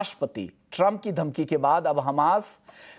राष्ट्रपति ट्रंप की धमकी के बाद अब हमास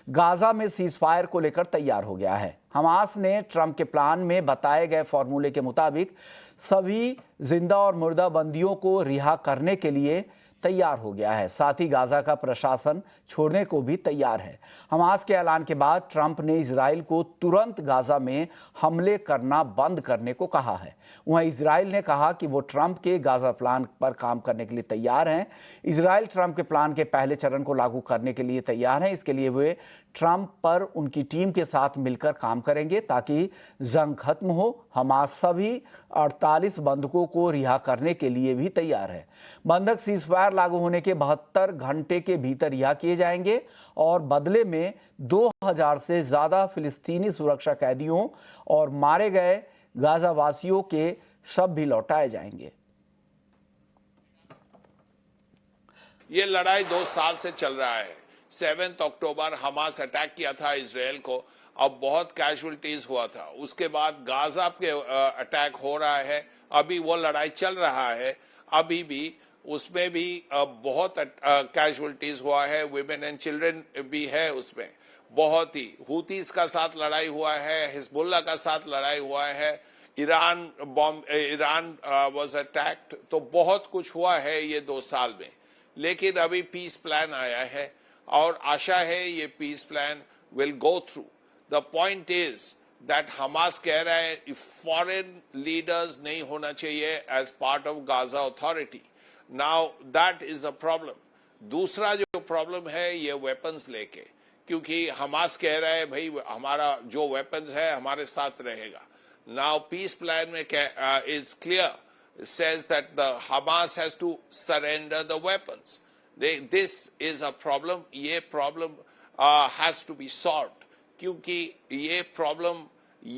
गाजा में सीजफायर को लेकर तैयार हो गया है। हमास ने ट्रंप के प्लान में बताए गए फॉर्मूले के मुताबिक सभी जिंदा और मुर्दा बंदियों को रिहा करने के लिए तैयार हो गया है। साथ ही गाजा का प्रशासन छोड़ने को भी तैयार है। हमास के ऐलान के बाद ट्रंप ने इजराइल को तुरंत गाजा में हमले करना बंद करने को कहा है। वहीं इजराइल ने कहा कि वो ट्रंप के गाजा प्लान पर काम करने के लिए तैयार हैं। इजराइल ट्रंप के प्लान के पहले चरण को लागू करने के लिए तैयार हैं। इसके लिए वे ट्रंप पर उनकी टीम के साथ मिलकर काम करेंगे ताकि जंग खत्म हो। हमास सभी 48 बंधकों को रिहा करने के लिए भी तैयार है। बंधक सीजफायर लागू होने के 72 घंटे के भीतर रिहा किए जाएंगे और बदले में 2000 से ज्यादा फिलिस्तीनी सुरक्षा कैदियों और मारे गए गाजा वासियों के शव भी लौटाए जाएंगे। ये लड़ाई 2 साल से चल रहा है। 7 अक्टूबर हमास अटैक किया था इसराइल को, अब बहुत कैजुअलिटीज हुआ था। उसके बाद गाजा पे अटैक हो रहा है, अभी वो लड़ाई चल रहा है। अभी भी उसमें भी बहुत कैजुअलिटीज हुआ है, विमेन एंड चिल्ड्रन भी है उसमें। बहुत ही हुतीस का साथ लड़ाई हुआ है, हिजबुल्लाह का साथ लड़ाई हुआ है, ईरान वाज अटैक्ड। तो बहुत कुछ हुआ है ये 2 साल में। लेकिन अभी पीस प्लान आया है और आशा है ये peace plan will go through. The point is that Hamas कह रहा है फॉरेन लीडर्स नहीं होना चाहिए as part of Gaza authority. Now that is a problem. दूसरा जो प्रॉब्लम है ये वेपन्स लेके, क्योंकि हमास कह रहा है भाई हमारा जो वेपन्स है हमारे साथ रहेगा। नाउ पीस प्लान में is clear, says that the Hamas has to surrender the weapons. This is a problem. ये problem has to be solved, क्योंकि ये problem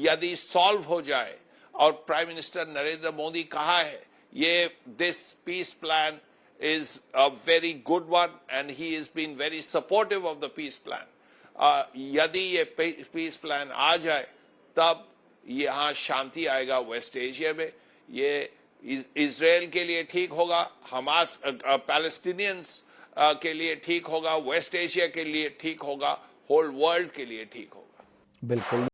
यदि solve हो जाए, और प्राइम मिनिस्टर नरेंद्र मोदी कहा है ये this peace plan is a very good one and he has been very supportive of the peace plan. यदि ये peace plan आ जाए तब यहाँ शांति आएगा वेस्ट एशिया में। ये इजराइल के लिए ठीक होगा, हमास पैलेस्टीनियंस के लिए ठीक होगा, वेस्ट एशिया के लिए ठीक होगा, होल वर्ल्ड के लिए ठीक होगा। बिल्कुल।